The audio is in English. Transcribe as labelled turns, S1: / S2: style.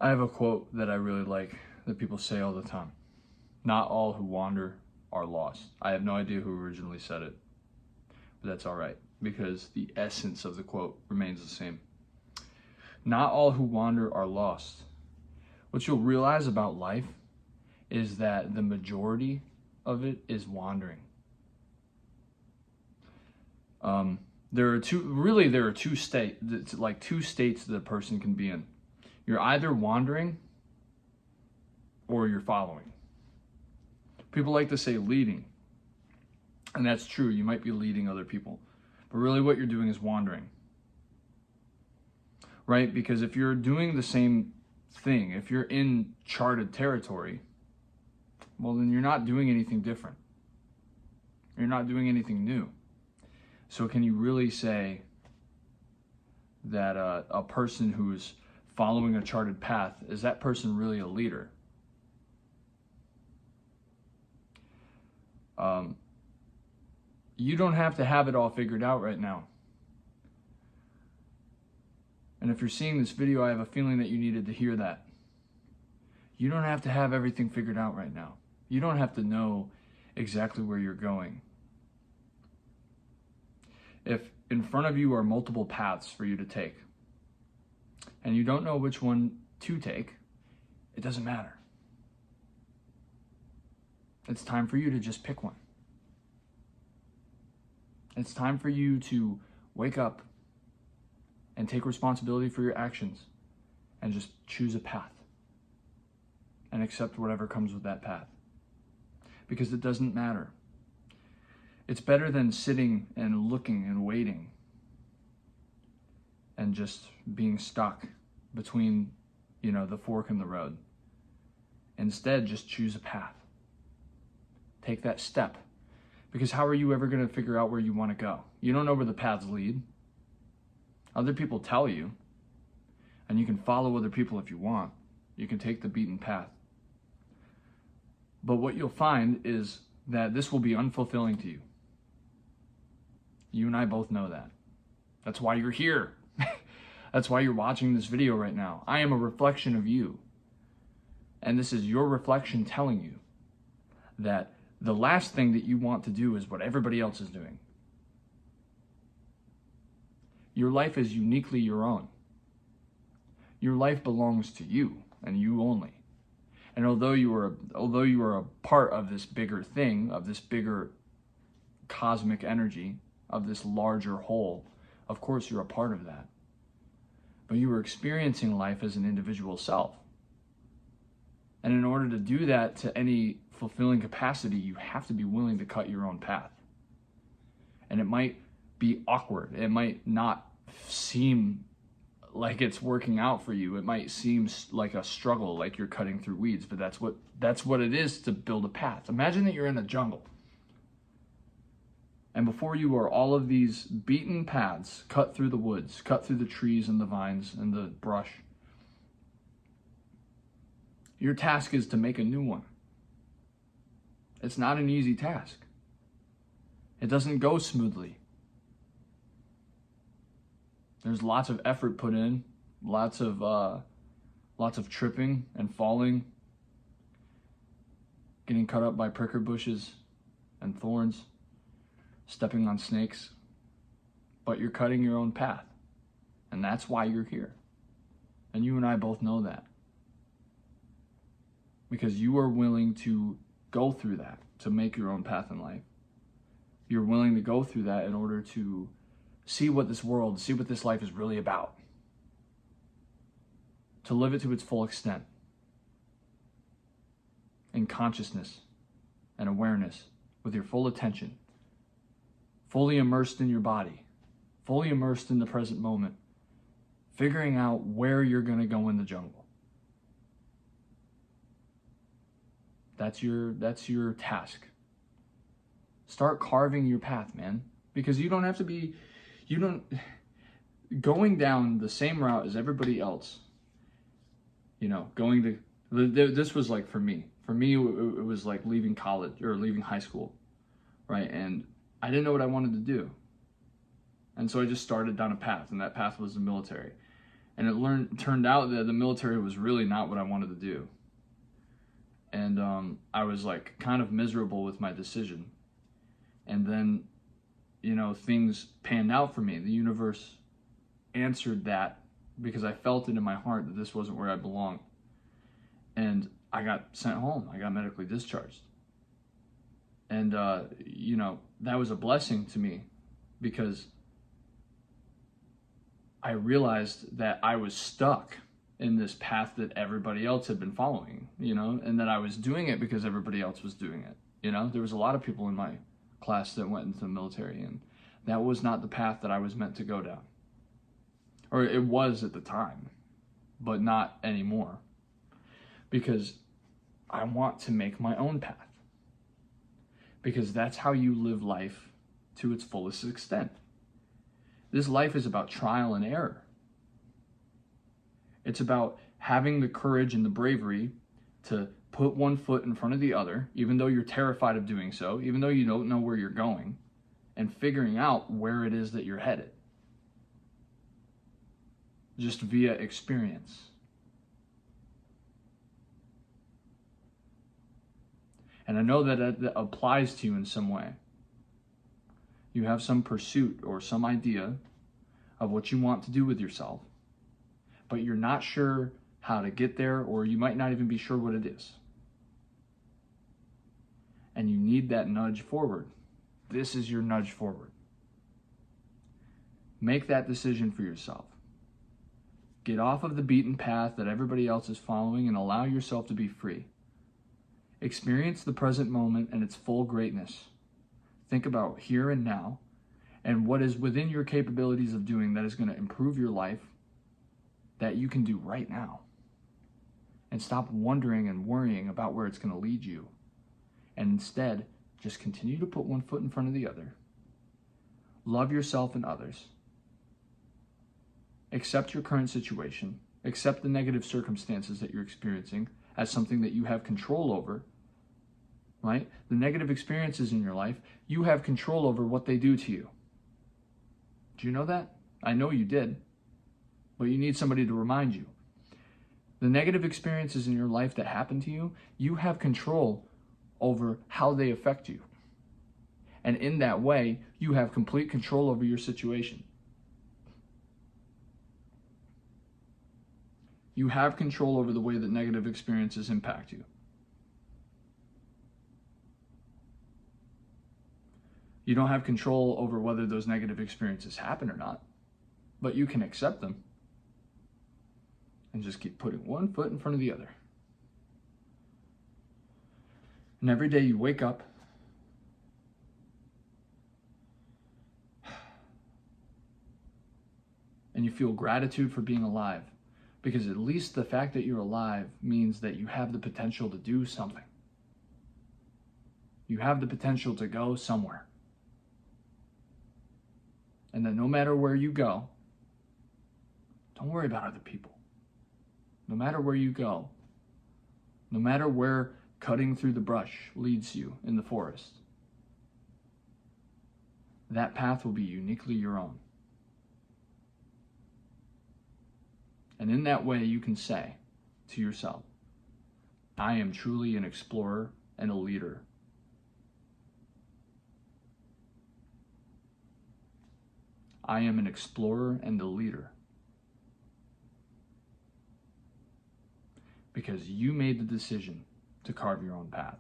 S1: I have a quote that I really like that people say all the time. Not all who wander are lost. I have no idea who originally said it, but that's all right because the essence of the quote remains the same. Not all who wander are lost. What you'll realize about life is that the majority of it is wandering. There are two states that a person can be in. You're either wandering or you're following. People like to say leading, and that's true. You might be leading other people, but really what you're doing is wandering, right? Because if you're doing the same thing, if you're in charted territory, well, then you're not doing anything different. You're not doing anything new. So can you really say that a person who's following a charted path, is that person really a leader? You don't have to have it all figured out right now. And if you're seeing this video, I have a feeling that you needed to hear that. You don't have to have everything figured out right now. You don't have to know exactly where you're going. If in front of you are multiple paths for you to take, and you don't know which one to take, it doesn't matter. It's time for you to just pick one. It's time for you to wake up and take responsibility for your actions and just choose a path and accept whatever comes with that path. Because it doesn't matter. It's better than sitting and looking and waiting and just being stuck between, the fork in the road. Instead, just choose a path. Take that step. Because how are you ever going to figure out where you want to go? You don't know where the paths lead. Other people tell you, and you can follow other people if you want. You can take the beaten path. But what you'll find is that this will be unfulfilling to you. You and I both know that. That's why you're here. That's why you're watching this video right now. I am a reflection of you. And this is your reflection telling you that the last thing that you want to do is what everybody else is doing. Your life is uniquely your own. Your life belongs to you and you only. And although you are a part of this bigger thing, of this bigger cosmic energy, of this larger whole, of course you're a part of that. But you are experiencing life as an individual self. And in order to do that to any fulfilling capacity, you have to be willing to cut your own path. And it might be awkward. It might not seem like it's working out for you. It might seem like a struggle, like you're cutting through weeds, but that's what it is to build a path. Imagine that you're in a jungle. And before you are all of these beaten paths cut through the woods, cut through the trees and the vines and the brush. Your task is to make a new one. It's not an easy task. It doesn't go smoothly. There's lots of effort put in, lots of tripping and falling, getting cut up by pricker bushes and thorns, stepping on snakes. But you're cutting your own path. And that's why you're here. And you and I both know that. Because you are willing to go through that to make your own path in life. You're willing to go through that in order to see what this world, see what this life is really about. To live it to its full extent. In consciousness and awareness, with your full attention. Fully immersed in your body. Fully immersed in the present moment. Figuring out where you're going to go in the jungle. That's your task. Start carving your path, man. Because you don't have to be, going down the same route as everybody else. This was like for me. For me, it was like leaving college or leaving high school, right? And I didn't know what I wanted to do. And so I just started down a path, and that path was the military. And it turned out that the military was really not what I wanted to do. And I was like kind of miserable with my decision. And then, things panned out for me. The universe answered that because I felt it in my heart that this wasn't where I belonged. And I got sent home. I got medically discharged. And, that was a blessing to me because I realized that I was stuck in this path that everybody else had been following, and that I was doing it because everybody else was doing it. There was a lot of people in my class that went into the military, and that was not the path that I was meant to go down. Or it was at the time, but not anymore. Because I want to make my own path. Because that's how you live life to its fullest extent. This life is about trial and error. It's about having the courage and the bravery to put one foot in front of the other, even though you're terrified of doing so, even though you don't know where you're going, and figuring out where it is that you're headed. Just via experience. And I know that applies to you in some way. You have some pursuit or some idea of what you want to do with yourself, but you're not sure how to get there, or you might not even be sure what it is. And you need that nudge forward. This is your nudge forward. Make that decision for yourself. Get off of the beaten path that everybody else is following and allow yourself to be free. Experience the present moment and its full greatness. Think about here and now and what is within your capabilities of doing that is going to improve your life that you can do right now. And stop wondering and worrying about where it's going to lead you. And instead, just continue to put one foot in front of the other. Love yourself and others. Accept your current situation. Accept the negative circumstances that you're experiencing as something that you have control over, right? The negative experiences in your life, you have control over what they do to you. Do you know that? I know you did, but you need somebody to remind you. The negative experiences in your life that happen to you, you have control over how they affect you. And in that way, you have complete control over your situation. You have control over the way that negative experiences impact you. You don't have control over whether those negative experiences happen or not, but you can accept them and just keep putting one foot in front of the other. And every day you wake up and you feel gratitude for being alive. Because at least the fact that you're alive means that you have the potential to do something. You have the potential to go somewhere. And that no matter where you go, don't worry about other people. No matter where you go, no matter where cutting through the brush leads you in the forest, that path will be uniquely your own. And in that way, you can say to yourself, I am truly an explorer and a leader. I am an explorer and a leader. Because you made the decision to carve your own path.